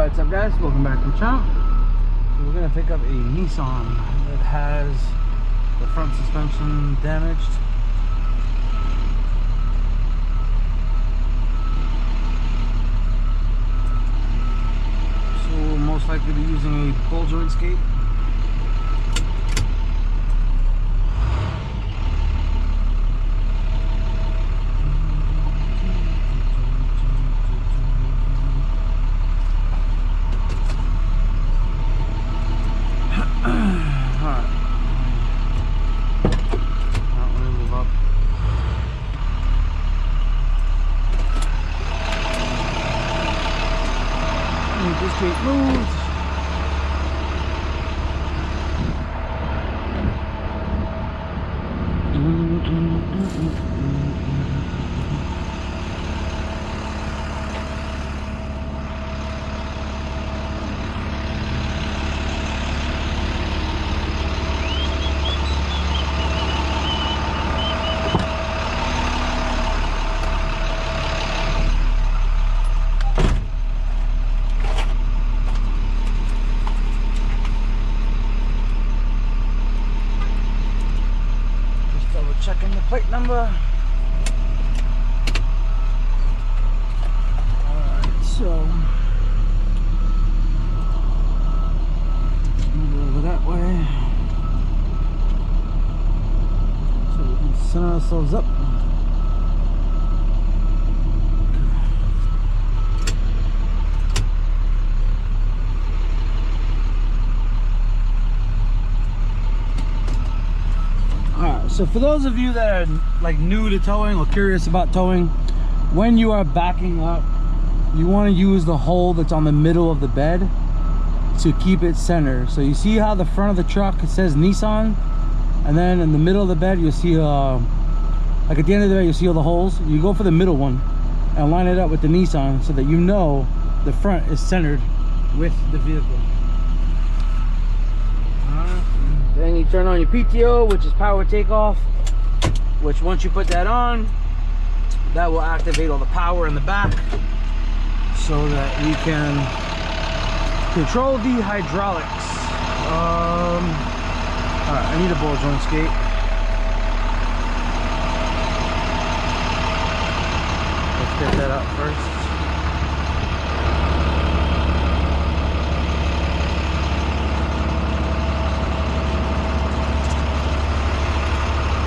What's up, guys? Welcome back to the channel. So we're gonna pick up a Nissan that has the front suspension damaged. So we'll most likely be using a ball joint skate. This gate moved. Checking the plate number. Alright, so move over that way so we can center ourselves up. So for those of you that are like new to towing or curious about towing, when you are backing up, you want to use the hole that's on the middle of the bed to keep it centered. So you see how the front of the truck, it says Nissan, and then in the middle of the bed you'll see like at the end of the bed you'll see all the holes. You go for the middle one and line it up with the Nissan so that you know the front is centered with the vehicle. Then you turn on your PTO, which is power takeoff, which once you put that on, that will activate all the power in the back so that we can control the hydraulics. Alright, I need a ball joint skate. Let's get that out first.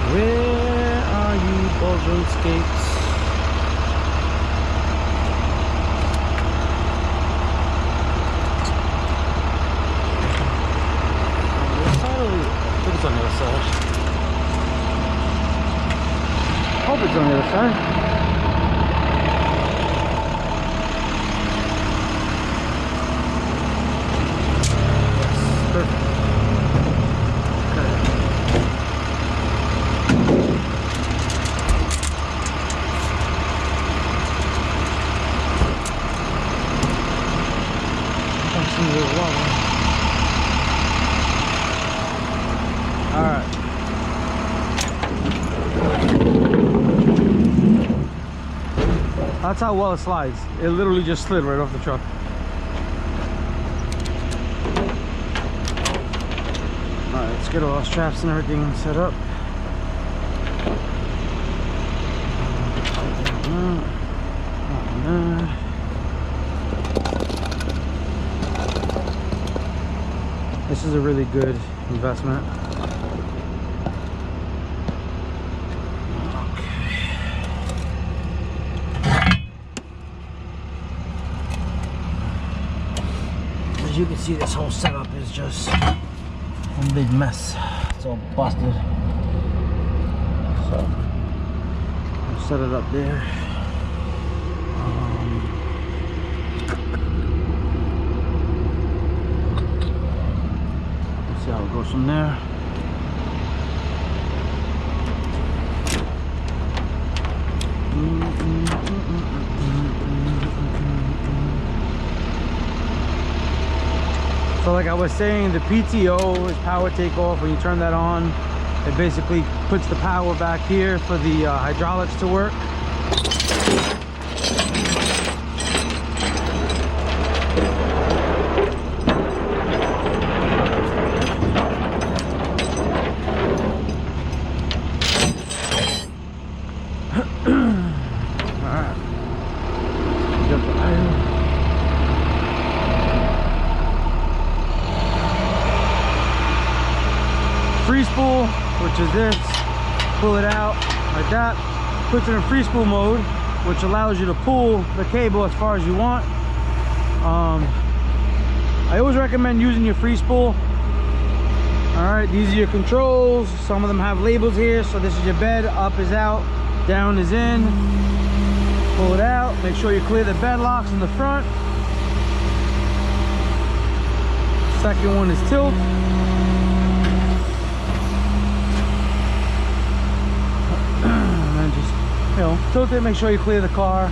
Where are you, ball joint skates? On this side or I think it's on the other side. I hope it's on the other side. Yes, perfect. Alright. That's how well it slides. It literally just slid right off the truck. Alright, let's get all our straps and everything set up. This is a really good investment. As you can see, this whole setup is just one big mess. It's all busted. So I'll set it up there. See how it goes from there. So like I was saying, the PTO is power takeoff. When you turn that on, it basically puts the power back here for the hydraulics to work. Free spool, which is this. Pull it out like that. Puts it in free spool mode, which allows you to pull the cable as far as you want. I always recommend using your free spool. All right, these are your controls. Some of them have labels here. So this is your bed. Up is out, down is in. Pull it out. Make sure you clear the bed locks in the front. Second one is tilt. And just, you know, tilt it. Make sure you clear the car.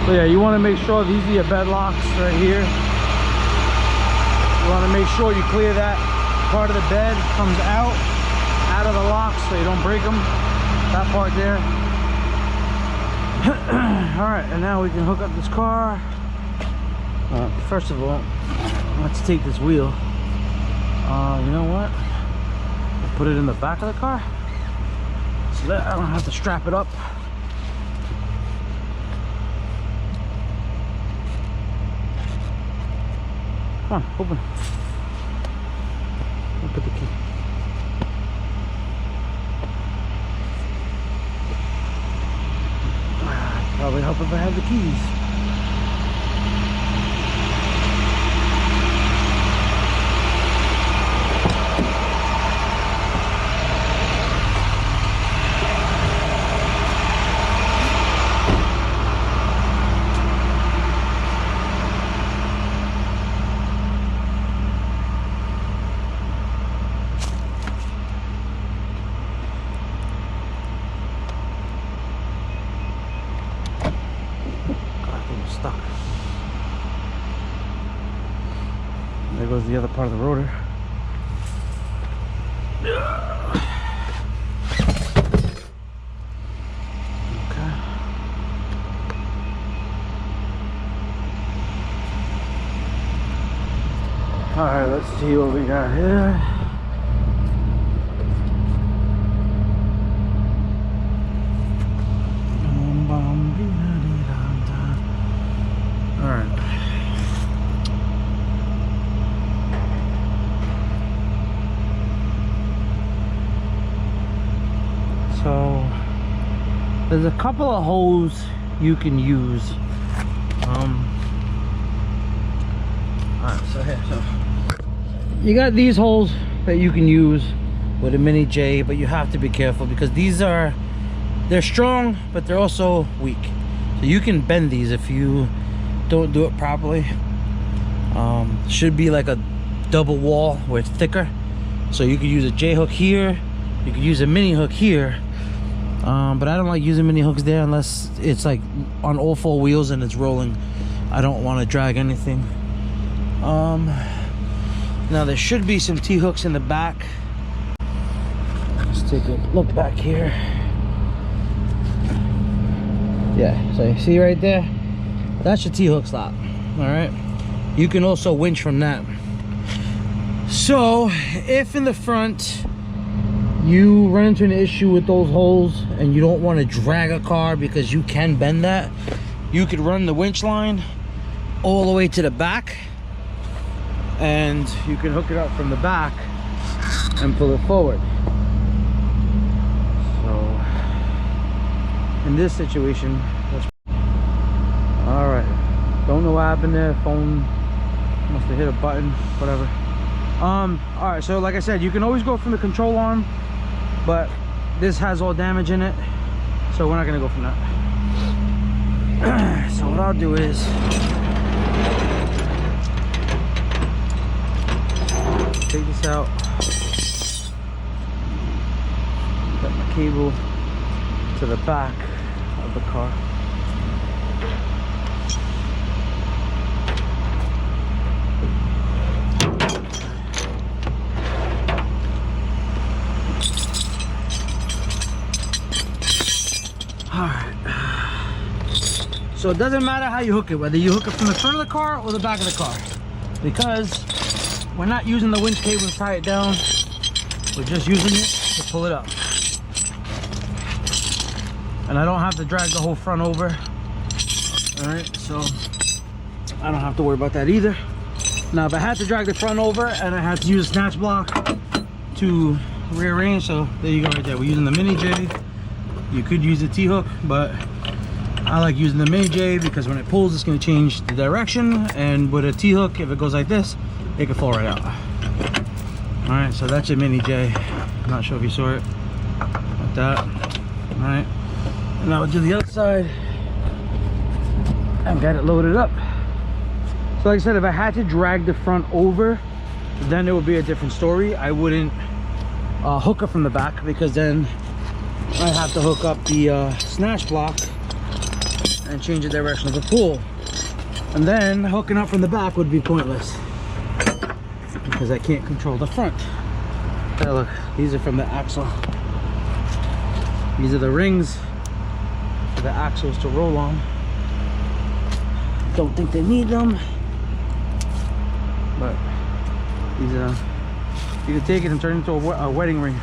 So yeah, you want to make sure these are your bed locks right here. You want to make sure you clear that part of the bed comes out of the locks so you don't break them. That part there. All right, and now we can hook up this car. First of all, let's take this wheel. You know what? I'll put it in the back of the car so that I don't have to strap it up. Come on, open. Look at the key. Probably help if I had the keys. Stuck. There goes the other part of the rotor. Okay. All right, let's see what we got here. So there's a couple of holes you can use. Alright, so here, so you got these holes that you can use with a mini J, but you have to be careful because they're strong, but they're also weak. So you can bend these if you don't do it properly. Should be like a double wall where it's thicker. So you could use a J hook here, you could use a mini hook here. But I don't like using mini hooks there unless it's like on all four wheels and it's rolling. I don't want to drag anything. Now there should be some T-hooks in the back. Let's take a look back here. Yeah, so you see right there? That's your T-hook slot. Alright. You can also winch from that. So if in the front you run into an issue with those holes and you don't want to drag a car because you can bend that, you could run the winch line all the way to the back and you can hook it up from the back and pull it forward. So in this situation, all right, don't know what happened there. Phone must have hit a button, whatever. All right, so like I said, you can always go from the control arm, but this has all damage in it, so we're not gonna go from that. So what I'll do is take this out, put my cable to the back of the car. So So it doesn't matter how you hook it, whether you hook it from the front of the car or the back of the car, because we're not using the winch cable to tie it down. We're just using it to pull it up. And I don't have to drag the whole front over. All right, so I don't have to worry about that either. Now, if I had to drag the front over and I had to use a snatch block to rearrange, so there you go right there. We're using the mini J. You could use the T-hook, but I like using the mini J because when it pulls, it's going to change the direction. And with a T-hook, if it goes like this, it can fall right out. All right, so that's your mini J. I'm not sure if you saw it like that. All right, and now we'll do the other side and get it loaded up. So like I said, if I had to drag the front over, then it would be a different story. I wouldn't hook up from the back, because then I have to hook up the snatch block and change the direction of the pull. And then hooking up from the back would be pointless, because I can't control the front. Hey, look, these are from the axle. These are the rings for the axles to roll on. Don't think they need them, but these you can take it and turn it into a wedding ring.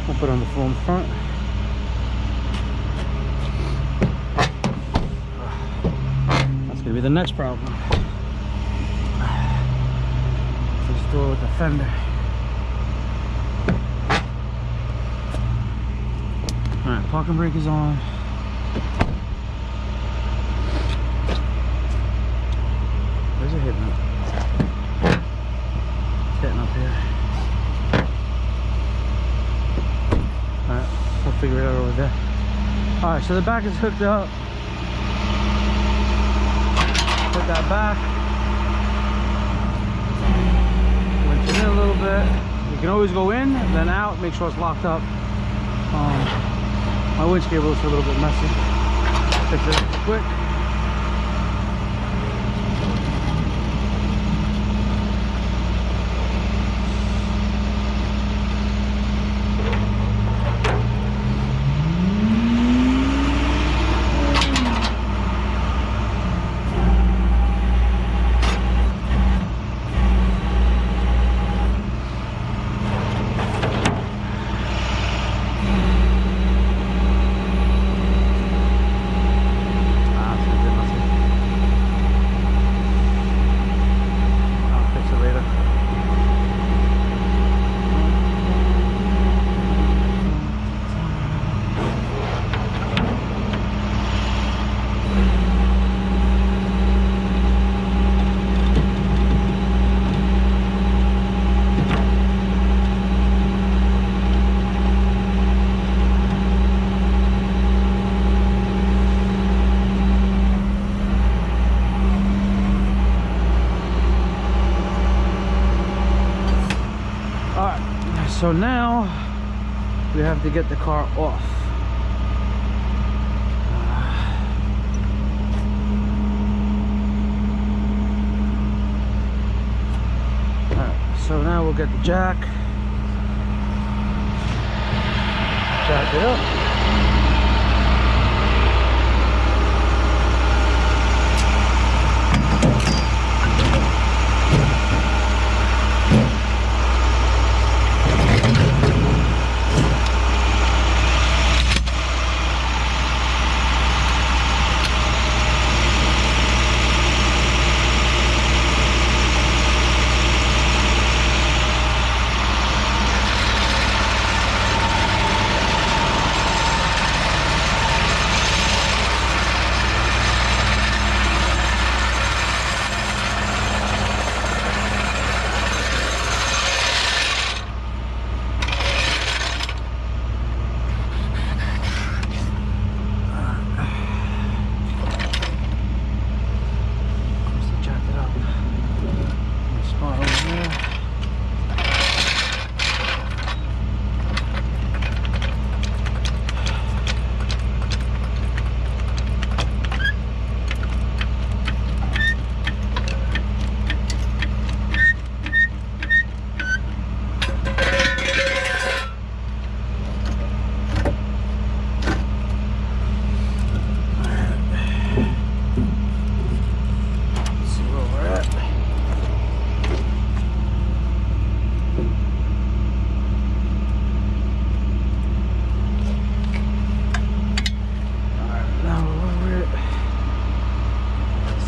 We'll put it on the floor in front. That's gonna be the next problem. Let's do it with the fender. All right, parking brake is on. Where's it hitting up? It's hitting up here. Alright, we'll figure it out over there. Alright, so the back is hooked up. Put that back. Winch it in a little bit. You can always go in, then out, make sure it's locked up. My winch cable is a little bit messy. Fix it up quick. So now we have to get the car off. Alright, so now we'll get the jack it up.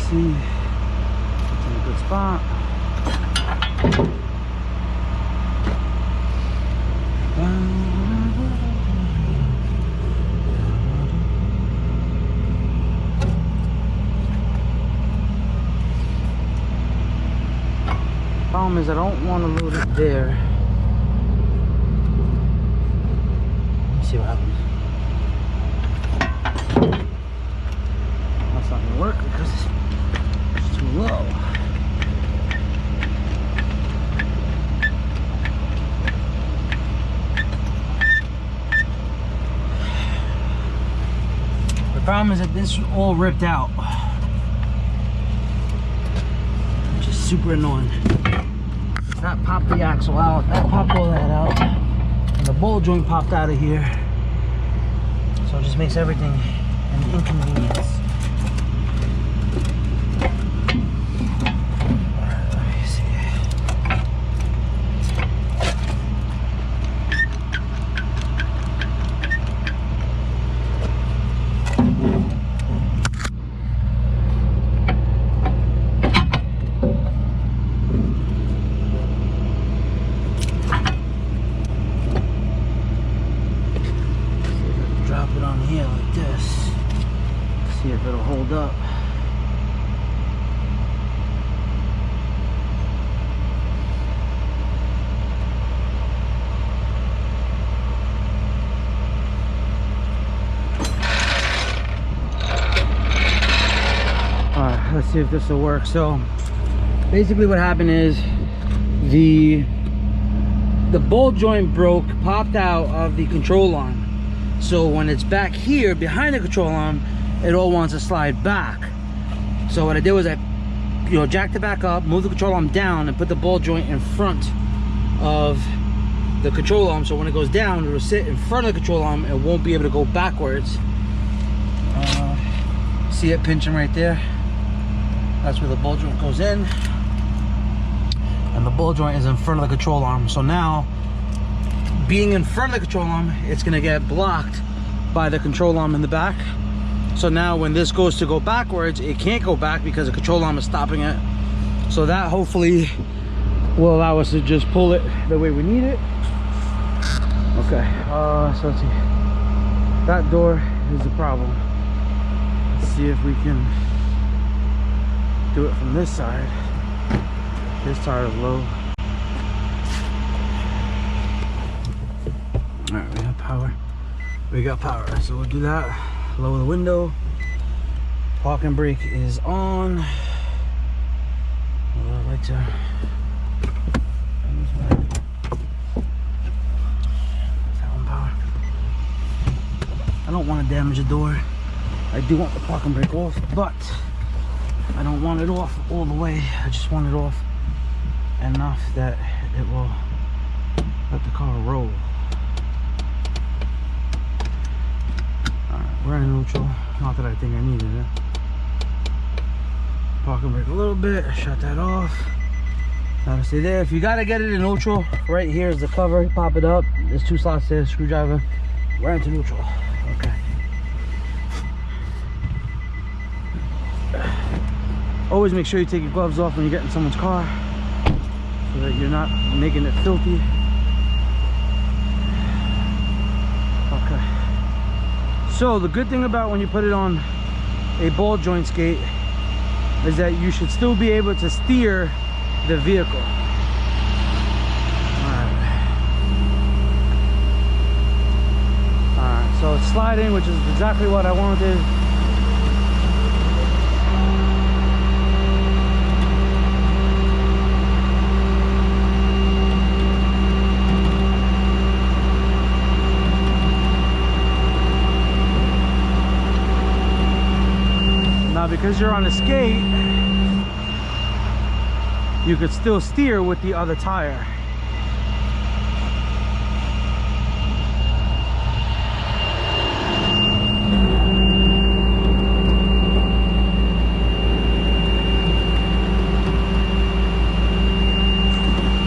see. It's in a good spot. Problem is I don't want to load it there. Let's see what happens. That's not gonna work because it's too low. The problem is that this is all ripped out, which is super annoying. That popped the axle out, that popped all that out, and the ball joint popped out of here. So it just makes everything an inconvenience. Alright, let me see. Drop it on here like this. See if it'll hold up. Alright, let's see if this will work. So basically what happened is the ball joint broke, popped out of the control arm. So when it's back here behind the control arm, it all wants to slide back. So what I did was I, jacked it back up, moved the control arm down, and put the ball joint in front of the control arm. So when it goes down, it will sit in front of the control arm. It won't be able to go backwards. See it pinching right there? That's where the ball joint goes in, and the ball joint is in front of the control arm. So now, being in front of the control arm, it's gonna get blocked by the control arm in the back. So now when this goes to go backwards, it can't go back because the control arm is stopping it. So that hopefully will allow us to just pull it the way we need it. Okay, so let's see. That door is the problem. Let's see if we can do it from this side. This tire is low. Alright, we have power. We got power, so we'll do that. Lower the window. Parking brake is on. I'd like to. That one power. I don't want to damage the door. I do want the parking brake off, but I don't want it off all the way. I just want it off enough that it will let the car roll. We're in neutral, not that I think I needed it. Parking brake a little bit, shut that off. Gotta stay there. If you gotta get it in neutral, right here is the cover. Pop it up. There's 2 slots there, screwdriver. We're into neutral. Okay. Always make sure you take your gloves off when you get in someone's car, so that you're not making it filthy. Okay. So the good thing about when you put it on a ball joint skate is that you should still be able to steer the vehicle. Alright, so it's sliding, which is exactly what I wanted. Now, because you're on a skate, you could still steer with the other tire.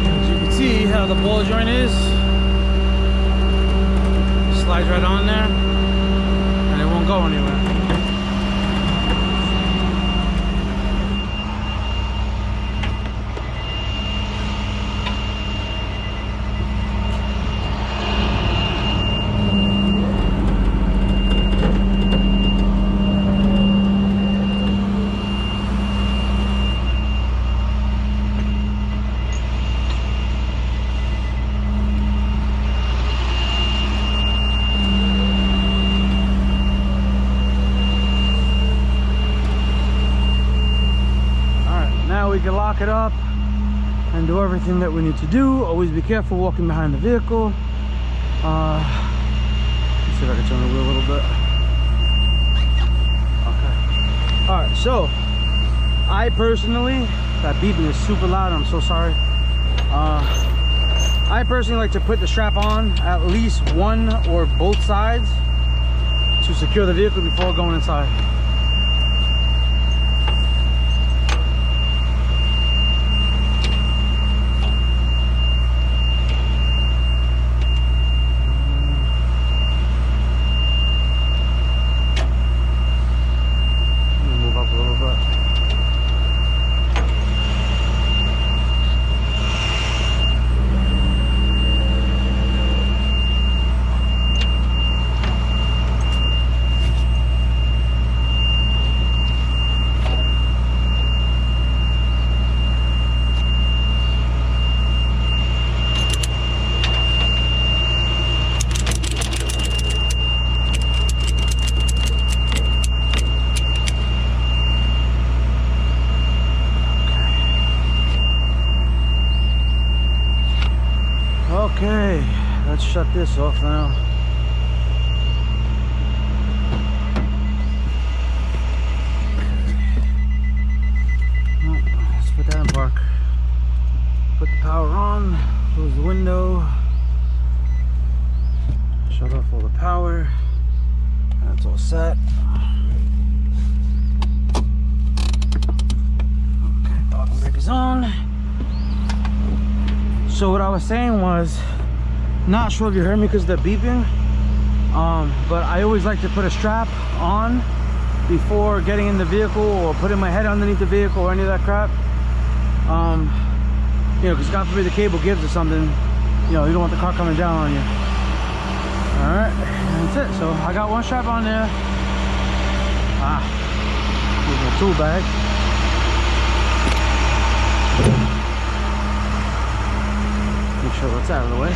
As you can see how the ball joint is, slides right on there and it won't go anywhere. we can lock it up and do everything that we need to do. Always be careful walking behind the vehicle. Let's see if I can turn the wheel a little bit. Okay. All right, so I personally, that beeping is super loud, I'm so sorry. I personally like to put the strap on at least one or both sides to secure the vehicle before going inside. Move up a little bit. Okay, let's shut this off now. Let's put that in park. Put the power on, close the window, shut off all the power. That's all set. Okay, parking brake is on. So what I was saying was, not sure if you heard me because of the beeping, but I always like to put a strap on before getting in the vehicle or putting my head underneath the vehicle or any of that crap. You know, because God forbid the cable gives or something, you know, you don't want the car coming down on you. All right, that's it. So I got one strap on there. Here's my tool bag. Make sure that's out of the way.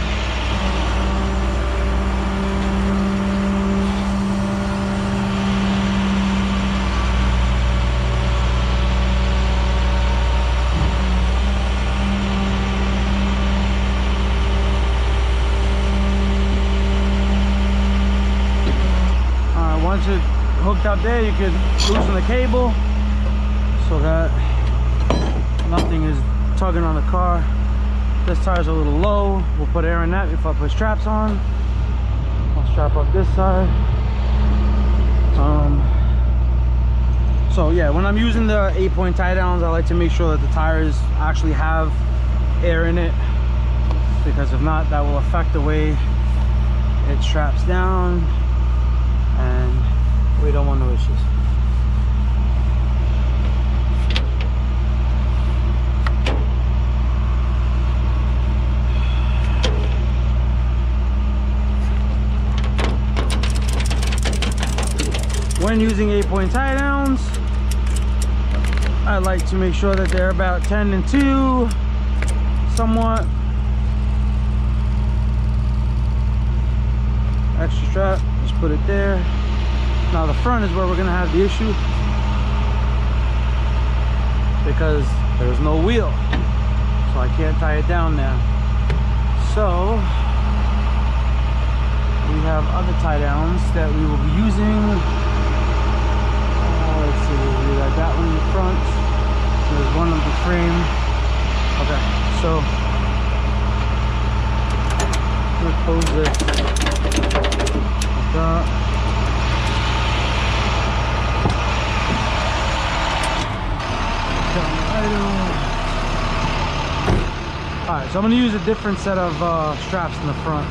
Once it's hooked up there, you could loosen the cable so that nothing is tugging on the car. This tire's a little low. We'll put air in that before I put straps on. I'll strap up this side. So yeah, when I'm using the 8-point tie downs, I like to make sure that the tires actually have air in it, because if not, that will affect the way it straps down, and we don't want no issues. When using 8-point tie downs, I like to make sure that they're about 10 and 2, somewhat. Extra strap, just put it there. Now the front is where we're gonna have the issue, because there's no wheel, so I can't tie it down now. So we have other tie downs that we will be using. Let's see, we got that one in the front. There's one of the frame. Okay, so let's close this like that. Alright, so I'm going to use a different set of straps in the front.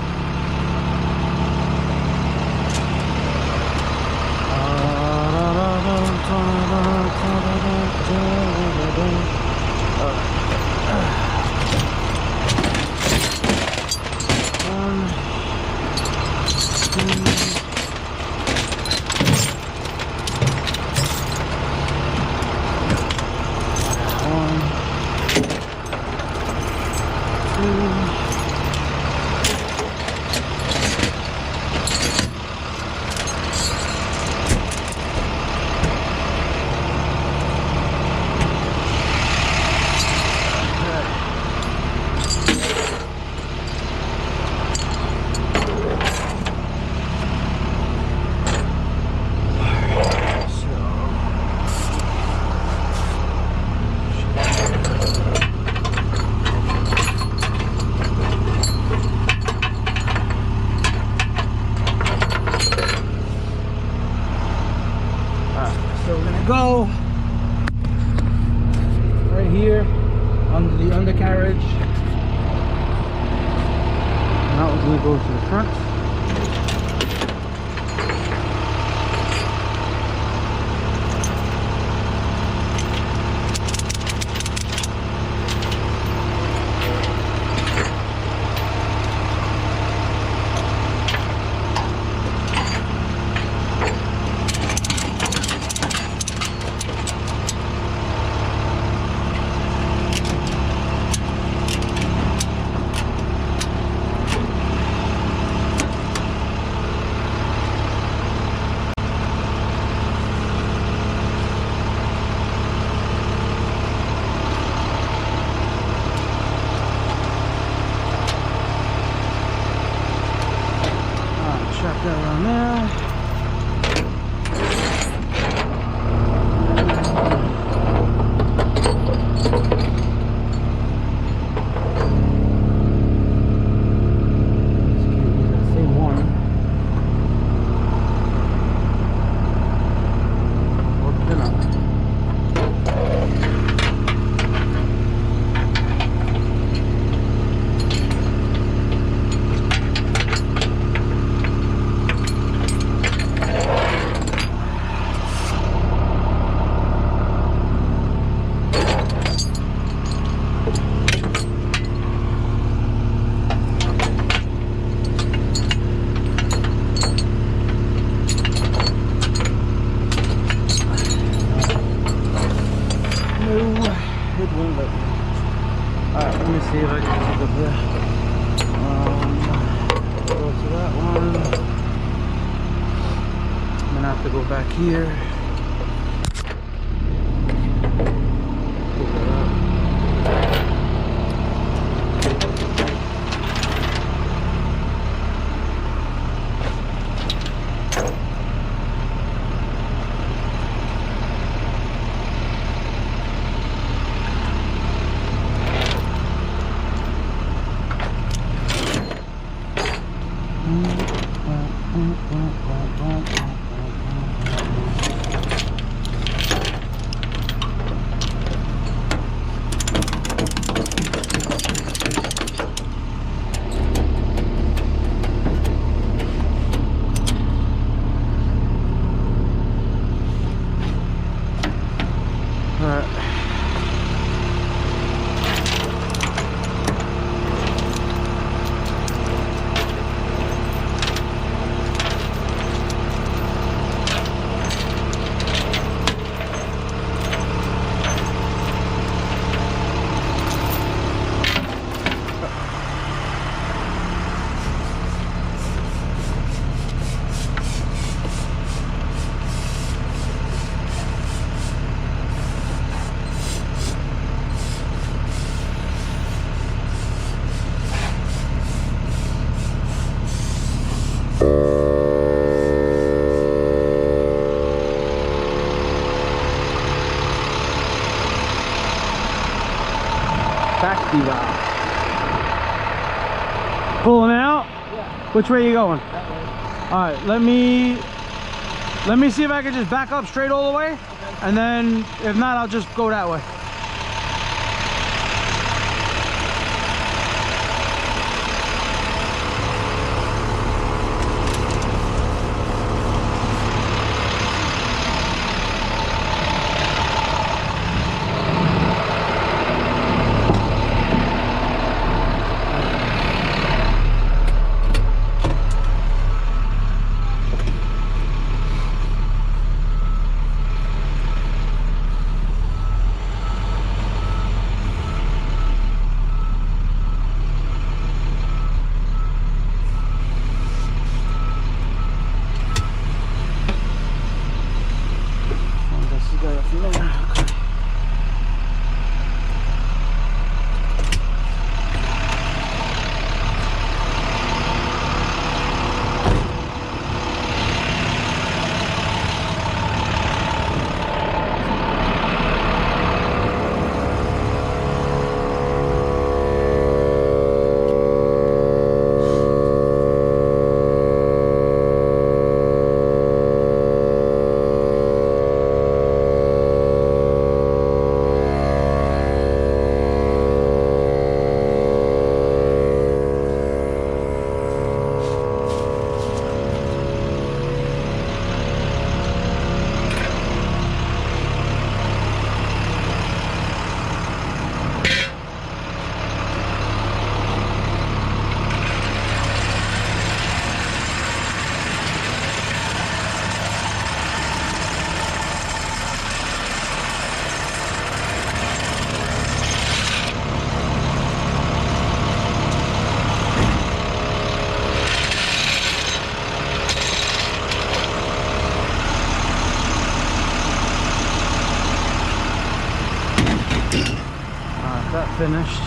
here under the undercarriage. And that one's gonna go to the front. Check that around there. Same one. Or cannot. Alright, let me see if I can get up there. Go to that one. I'm gonna have to go back here. Pick that up. Pulling out? Yeah. Which way are you going? That way. Alright, let me see if I can just back up straight all the way. Okay. And then if not, I'll just go that way. That finished.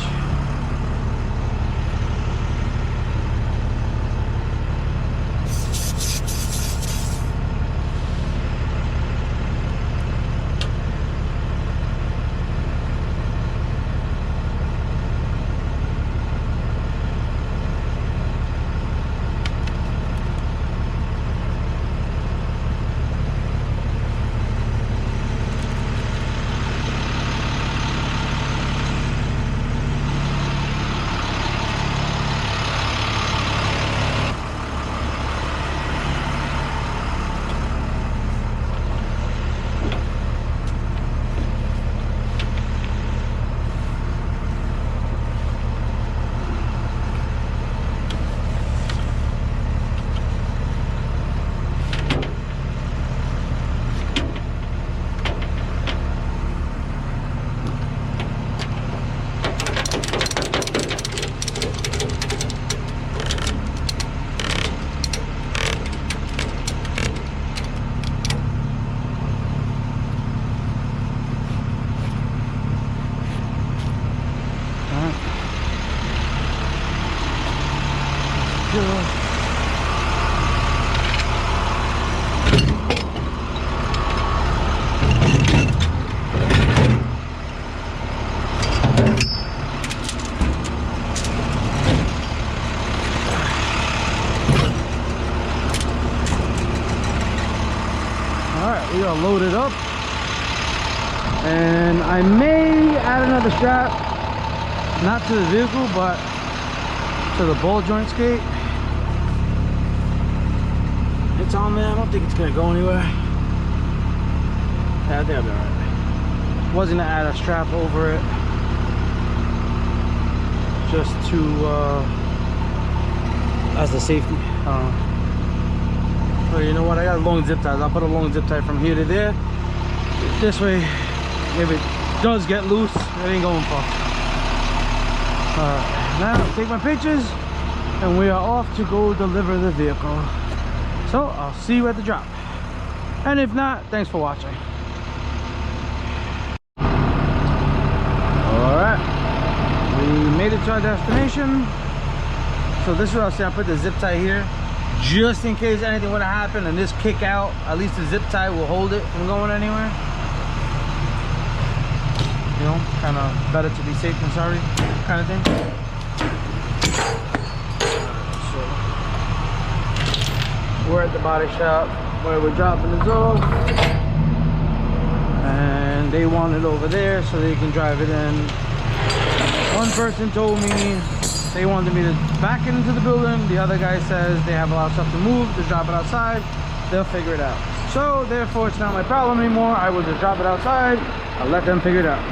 Alright, we are loaded up. And I may add another strap, not to the vehicle, but to the ball joint skate. It's on there. I don't think it's gonna go anywhere. Yeah, I think I'll be alright. Wasn't gonna add a strap over it, just to as a safety. But you know what? I got long zip ties. I'll put a long zip tie from here to there. This way, if it does get loose, it ain't going far. Now take my pictures, and we are off to go deliver the vehicle. So I'll see you at the drop, and if not, thanks for watching. Alright, we made it to our destination. So this is what I'll say. I'll put the zip tie here just in case anything would have happened and this kick out. At least the zip tie will hold it from going anywhere. You know, kind of better to be safe than sorry kind of thing. So we're at the body shop where we're dropping this off, and they want it over there so they can drive it in. One person told me they wanted me to back it into the building. The other guy says they have a lot of stuff to move, just drop it outside, they'll figure it out. So therefore it's not my problem anymore. I will just drop it outside, I'll let them figure it out.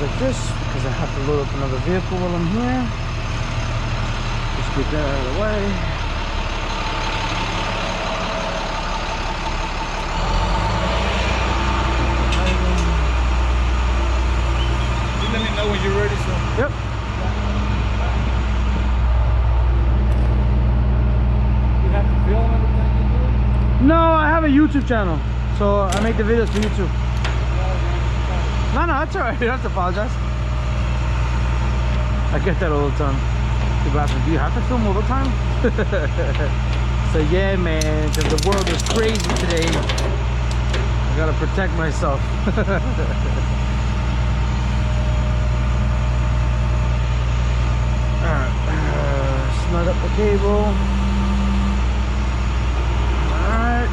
Like this because I have to load up another vehicle while I'm here. Just get that out of the way. You let me know when you're ready, so. Yep. You have to film everything you do? No, I have a YouTube channel, so I make the videos for YouTube. No, that's alright. You don't have to apologize. I get that all the time. People ask me, do you have to film all the time? So yeah, man, because the world is crazy today. I gotta protect myself. cable. Alright.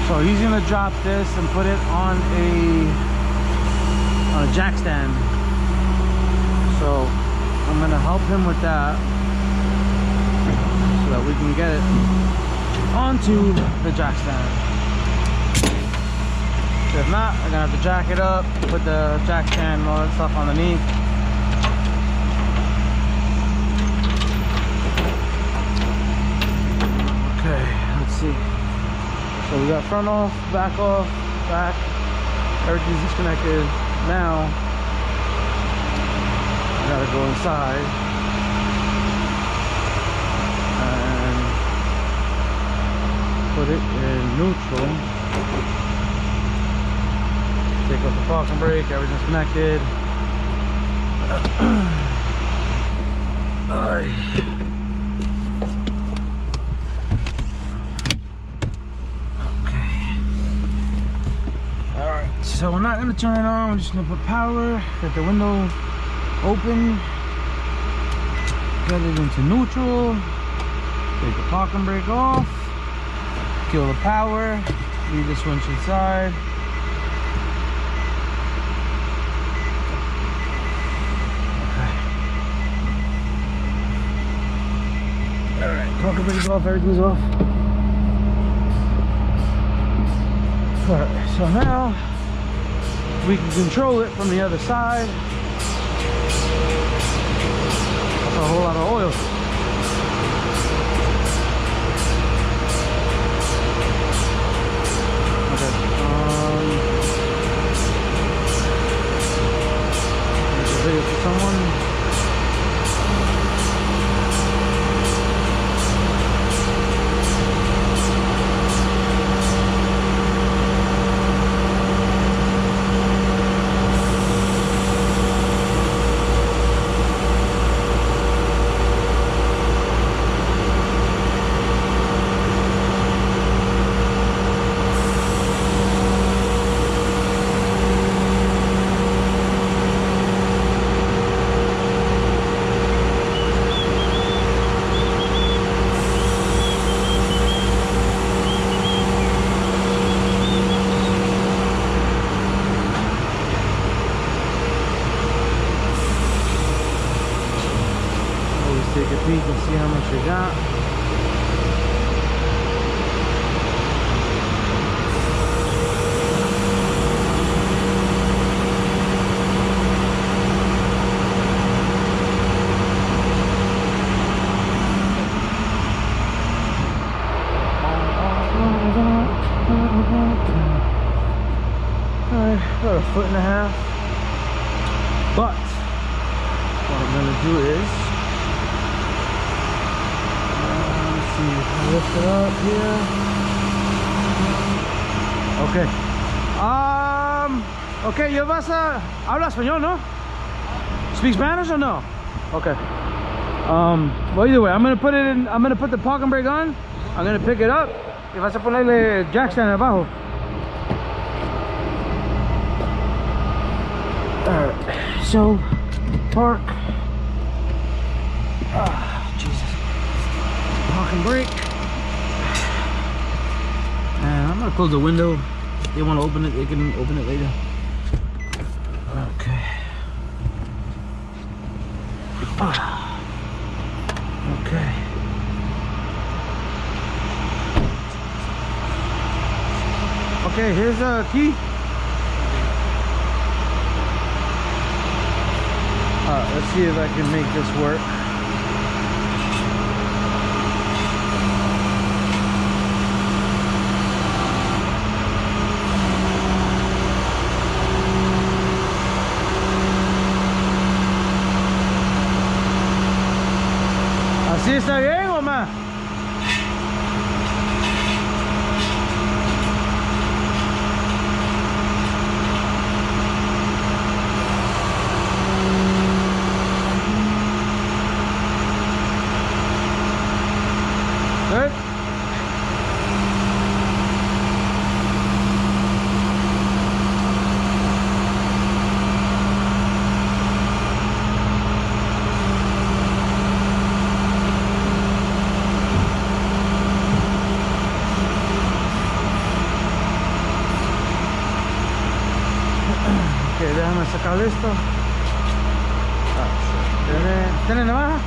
So he's gonna drop this and put it on a jack stand. So I'm gonna help him with that so that we can get it onto the jack stand. If not, I'm gonna have to jack it up, put the jack stand and all that stuff underneath. Okay, let's see. So we got front off, back, everything's disconnected. Now, I gotta go inside and put it in neutral. Take off the parking brake, everything's connected. So we're not going to turn it on, we're just going to put power, get the window open, get it into neutral, take the parking brake off, kill the power, leave the switch inside. Okay. Alright, parking brake's off, everything's off. Alright, so now we can control it from the other side. That's a whole lot of oil. Okay. Make a video for someone. Take a peek and see how much we got. Alright, about a foot and a half. But what I'm gonna do is lift it up here. Okay. Okay, yo vas a habla español, no? Speak Spanish or no? Okay. Well, either way, I'm gonna put it in. I'm gonna put the parking brake on. I'm gonna pick it up. Y vas a ponerle jack stand abajo. Alright. So, park. Jesus. Parking brake. And I'm gonna close the window. If they want to open it, they can open it later. Okay. Okay. Okay, here's a key. Let's see if I can make this work. ¿Así está bien o más? Ok, déjame sacar esto. ¿Tiene navaja?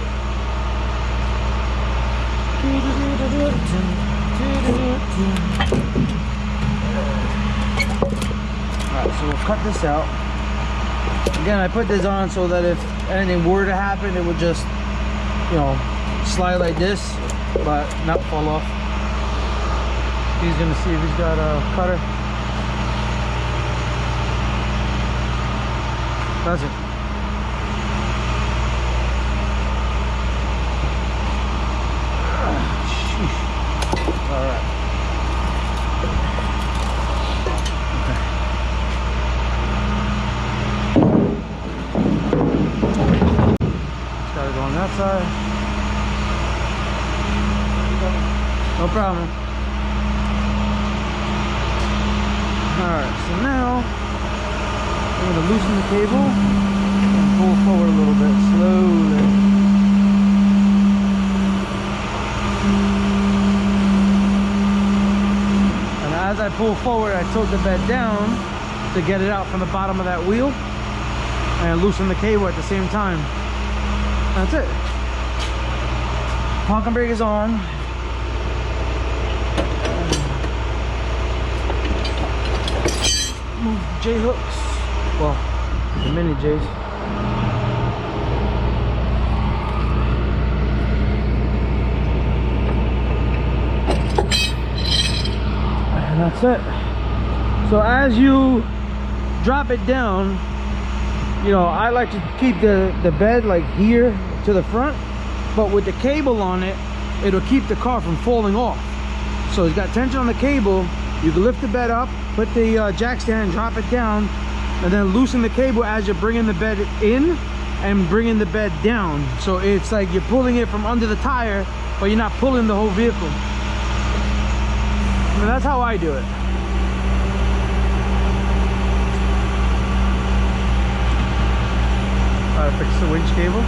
Alright, so we'll cut this out. Again, I put this on so that if anything were to happen, it would just, you know, slide like this, but not fall off. He's gonna see if he's got a cutter. That's it. Alright. Okay. Just gotta go on that side. No problem. Alright, so now I'm going to loosen the cable and pull forward a little bit slowly. And as I pull forward, I tilt the bed down to get it out from the bottom of that wheel and loosen the cable at the same time. That's it. Parking brake is on. Move J hooks. Well, the mini J's. And that's it. So as you drop it down, you know, I like to keep the bed like here to the front, but with the cable on it, it'll keep the car from falling off. So it's got tension on the cable. You can lift the bed up, put the jack stand, drop it down, and then loosen the cable as you're bringing the bed in and bringing the bed down. So it's like you're pulling it from under the tire, but you're not pulling the whole vehicle. And that's how I do it. Alright, fix the winch cable.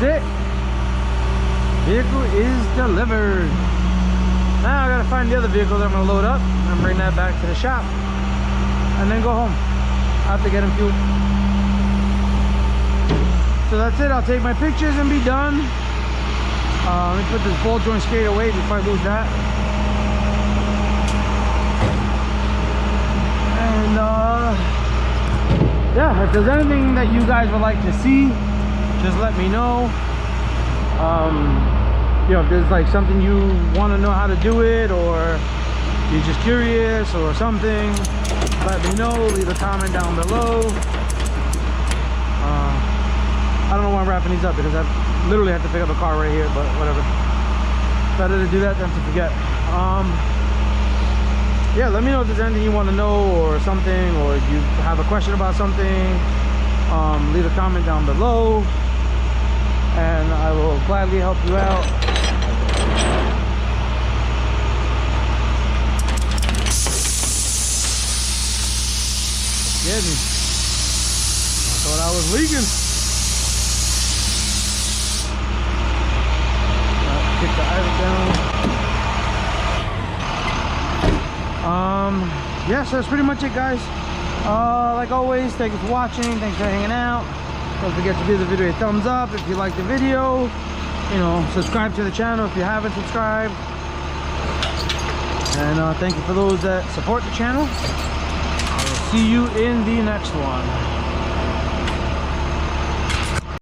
It. Vehicle is delivered. Now I gotta find the other vehicle that I'm gonna load up and bring that back to the shop and then go home. I have to get him fuel. So that's it. I'll take my pictures and be done. Let me put this ball joint straight away before I lose that. And yeah, if there's anything that you guys would like to see, just let me know. You know, if there's like something you want to know how to do it, or you're just curious or something, let me know. Leave a comment down below. I don't know why I'm wrapping these up, because I literally have to pick up a car right here, but whatever. Better to do that than to forget. Yeah, let me know if there's anything you want to know or something, or you have a question about something. Leave a comment down below and I will gladly help you out. Get me. I thought I was leaking. Kick the idle down. Yeah, so that's pretty much it, guys. Like always, thank you for watching. Thanks for hanging out. Don't forget to give the video a thumbs up if you like the video. You know, subscribe to the channel if you haven't subscribed. And thank you for those that support the channel. I will see you in the next one.